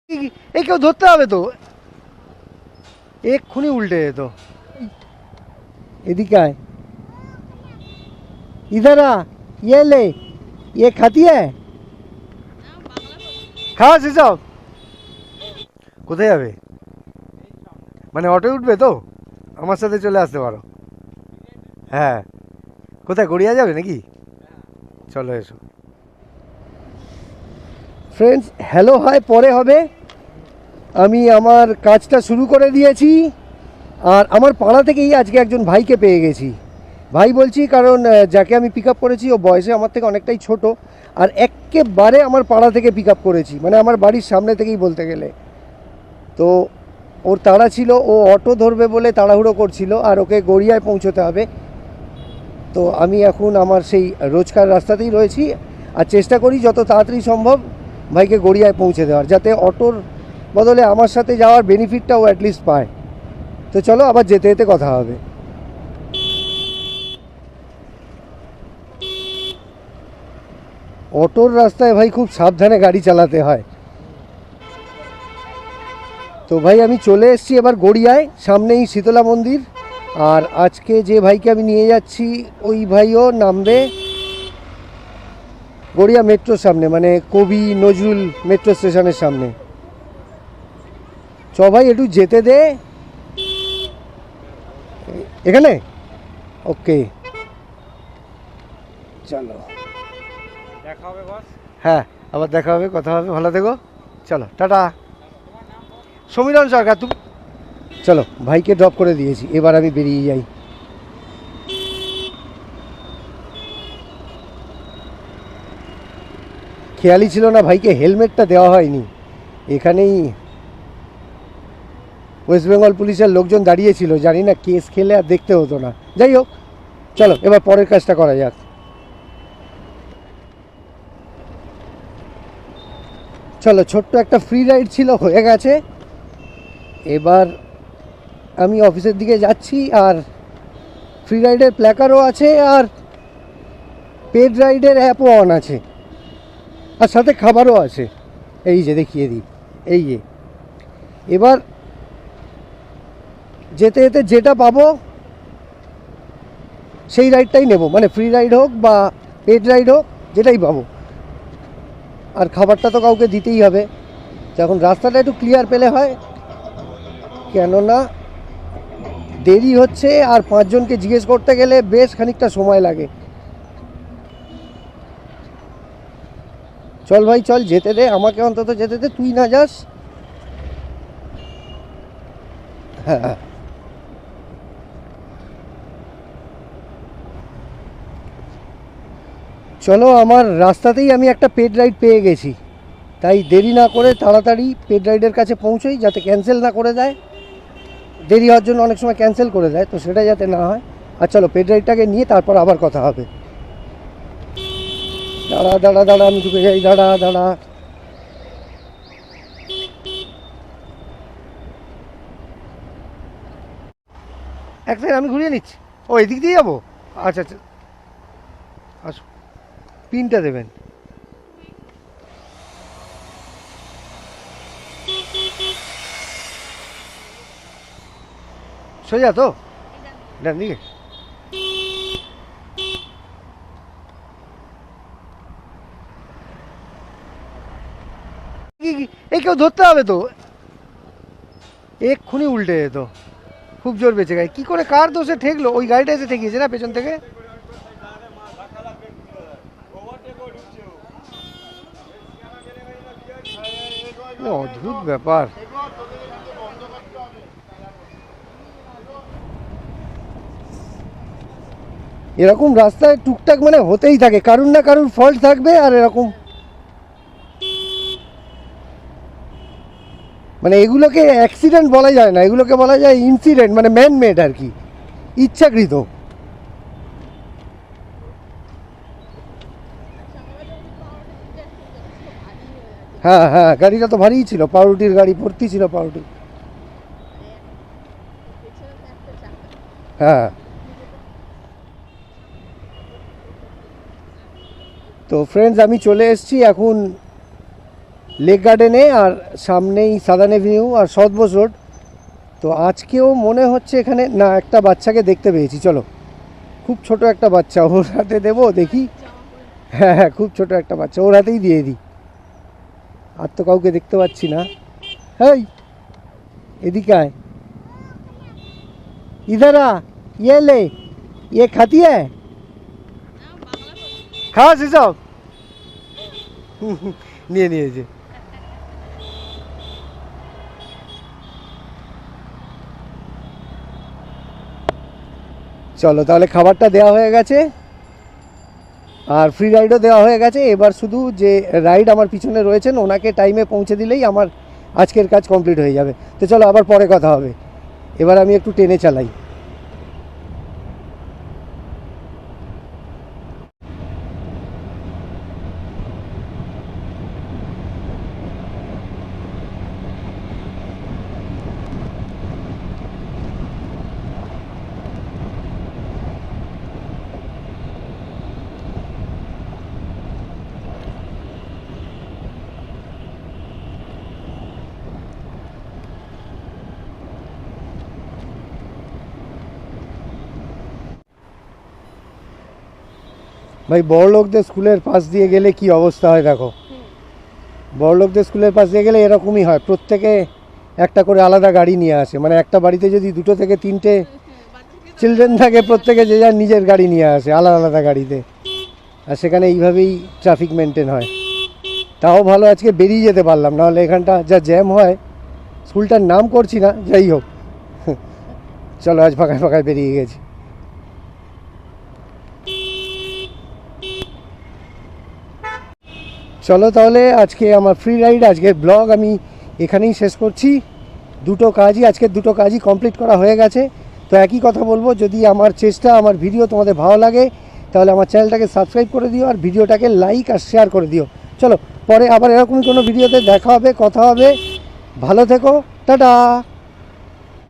এই কেউ ধরতে হবে তো, এক্ষুনি উল্টে যেত। এদিকে আয়, इधर आ, ये ले, ये खाती है, খাওয়া সেসব। কোথায় যাবে? মানে অটোয় উঠবে তো? আমার সাথে চলে আসতে পারো। হ্যাঁ, কোথায় গড়িয়া যাবে নাকি? চলো এসো। ফ্রেন্ডস, হ্যালো হাই পরে হবে। আমি আমার কাজটা শুরু করে দিয়েছি, আর আমার পাড়া থেকেই আজকে একজন ভাইকে পেয়ে গেছি। ভাই বলছি কারণ যাকে আমি পিক আপ করেছি ও বয়সে আমার থেকে অনেকটাই ছোট, আর একেবারে আমার পাড়া থেকে পিক আপ করেছি, মানে আমার বাড়ির সামনে থেকেই বলতে গেলে। তো ওর তাড়া ছিল, ও অটো ধরবে বলে তাড়াহুড়ো করছিল, আর ওকে গড়িয়ায় পৌঁছতে হবে। তো আমি এখন আমার সেই রোজকার রাস্তাতেই রয়েছি, আর চেষ্টা করি যত তাড়াতাড়ি সম্ভব ভাইকে গড়িয়ায় পৌঁছে দেওয়ার, যাতে অটোর বদলে আমার সাথে যাওয়ার বেনিফিটটাও অ্যাটলিস্ট পায়। তো চলো আবার যেতে যেতে কথা হবে। অটোর রাস্তায় ভাই খুব সাবধানে গাড়ি চালাতে হয়। তো ভাই আমি চলে এসেছি এবার গড়িয়ায়, সামনেই শীতলা মন্দির। আর আজকে যে ভাইকে আমি নিয়ে যাচ্ছি ওই ভাইও নামবে গড়িয়া মেট্রোর সামনে, মানে কবি নজরুল মেট্রো স্টেশনের সামনে। চ ভাই একটু যেতে দে এখানে। ওকে চলো, দেখা হবে বস। হ্যাঁ আবার দেখা হবে, কথা হবে, ভালো থেকো। চলো টাটা। সমীরণ সরকার তুমি। চলো ভাইকে ড্রপ করে দিয়েছি, এবার আমি বেরিয়ে যাই। খেয়ালই ছিল না ভাইকে হেলমেটটা দেওয়া হয়নি। এখানেই ওয়েস্ট বেঙ্গল পুলিশের লোকজন দাঁড়িয়েছিল, জানি না কেস খেলে আর দেখতে হতো না। যাই হোক, চলো এবার পরের কাজটা করা যাক। চলো, ছোট্ট একটা ফ্রি রাইড ছিল, হয়ে গেছে। এবার আমি অফিসের দিকে যাচ্ছি, আর ফ্রি রাইডের প্ল্যাকারও আছে, আর পেড রাইডের অ্যাপও অন আছে, আর সাথে খাবারও আছে। এই যে দেখিয়ে দিই, এই যে। এবার যেতে যেতে যেটা পাবো সেই রাইডটাই নেব, মানে ফ্রি রাইড হোক বা পেড রাইড হোক, যেটাই পাবো। আর খাবারটা তো কাউকে দিতেই হবে, যখন রাস্তাটা একটু ক্লিয়ার পেলে হয়, কেননা দেরি হচ্ছে, আর পাঁচজনকে জিজ্ঞেস করতে গেলে বেশ খানিকটা সময় লাগে। চল ভাই চল, যেতে দে আমাকে, অন্তত যেতে দে, তুই না যাস। হ্যাঁ, চলো, আমার রাস্তাতেই আমি একটা পেড রাইড পেয়ে গেছি, তাই দেরি না করে তাড়াতাড়ি পেড রাইডের কাছে পৌঁছোই, যাতে ক্যান্সেল না করে দেয়। দেরি হওয়ার জন্য অনেক সময় ক্যান্সেল করে দেয়, তো সেটা যাতে না হয়। আর চলো পেড রাইডটাকে নিয়ে তারপর আবার কথা হবে। দাঁড়া দাঁড়া দাঁড়া, আমি ঢুকে যাই, দাঁড়া দাঁড়া। এক সেকেন্ড, আমি ঘুরিয়ে নিচ্ছি। ও এদিক দিয়ে যাবো? আচ্ছা আচ্ছা, আসো, পিনটা দেবেন। সোজা তো, ডান দিকে। এই কেউ ধরতে হবে তো, এক্ষুনি উল্টে যেত। খুব জোর বেঁচে গাড়ি, কী করে কার দোষে ঠেকলো? ওই গাড়িটা এসে ঠেকিয়েছে না পেছন থেকে। অদ্ভুত ব্যাপার। এরকম রাস্তায় টুকটাক মানে হতেই থাকে, কারুর না কারুর ফল্ট থাকবে। আর এরকম মানে এগুলোকে অ্যাক্সিডেন্ট বলা যায় না, এগুলোকে বলা যায় ইনসিডেন্ট, মানে ম্যান মেড আর কি, ইচ্ছাকৃত। হ্যাঁ হ্যাঁ, গাড়িটা তো ভারীই ছিল, পাউরুটির গাড়ি, ভর্তি ছিল পাউরুটি। হ্যাঁ, তো ফ্রেন্ডস আমি চলে এসেছি এখন লেক গার্ডেনে, আর সামনেই সাদার্ন এভিনিউ আর সদবোস রোড। তো আজকেও মনে হচ্ছে এখানে না একটা বাচ্চাকে দেখতে পেয়েছি। চলো, খুব ছোট একটা বাচ্চা, ওর হাতে দেবো দেখি। হ্যাঁ হ্যাঁ, খুব ছোট একটা বাচ্চা, ওর হাতেই দিয়ে দিই। আর তো কাউকে দেখতে পাচ্ছি না। হেই, এদিকে আয়, इधर आ, ये ले, ये खाती है, খাওয়া সেসব নিয়ে নিয়েছে। চলো তাহলে, খাবারটা দেওয়া হয়ে গেছে আর ফ্রি রাইডও দেওয়া হয়ে গেছে। এবার শুধু যে রাইড আমার পিছনে রয়েছেন ওনাকে টাইমে পৌঁছে দিলেই আমার আজকের কাজ কমপ্লিট হয়ে যাবে। তো চলো, আবার পরে কথা হবে। এবার আমি একটু টেনে চালাই। ভাই, বড়লোকদের স্কুলের পাশ দিয়ে গেলে কি অবস্থা হয় দেখো। বড়লোকদের স্কুলের পাশ দিয়ে গেলে এরকমই হয়, প্রত্যেকে একটা করে আলাদা গাড়ি নিয়ে আসে। মানে একটা বাড়িতে যদি 2 থেকে 3টে চিলড্রেন থাকে, প্রত্যেকে যে যার নিজের গাড়ি নিয়ে আসে আলাদা আলাদা গাড়িতে। আর সেখানে এইভাবেই ট্রাফিক মেনটেন হয়। তাও ভালো আজকে বেরিয়ে যেতে পারলাম, নাহলে এখানটা যা জ্যাম হয়। স্কুলটার নাম করছি না, যাই হোক। চলো, আজ ফাঁকায় ফাঁকায় বেরিয়ে গেছি। চলো তাহলে, আজকে আমার ফ্রি রাইড, আজকের ব্লগ আমি এখানেই শেষ করছি। আজকের দুটো কাজই কমপ্লিট করা হয়ে গেছে। তো একই কথা বলবো, যদি আমার চেষ্টা, আমার ভিডিও তোমাদের ভালো লাগে তাহলে আমার চ্যানেলটাকে সাবস্ক্রাইব করে দিও আর ভিডিওটাকে লাইক আর শেয়ার করে দিও। চলো, পরে আবার এরকমই কোনো ভিডিওতে দেখা হবে, কথা হবে। ভালো থেকো, টাটা।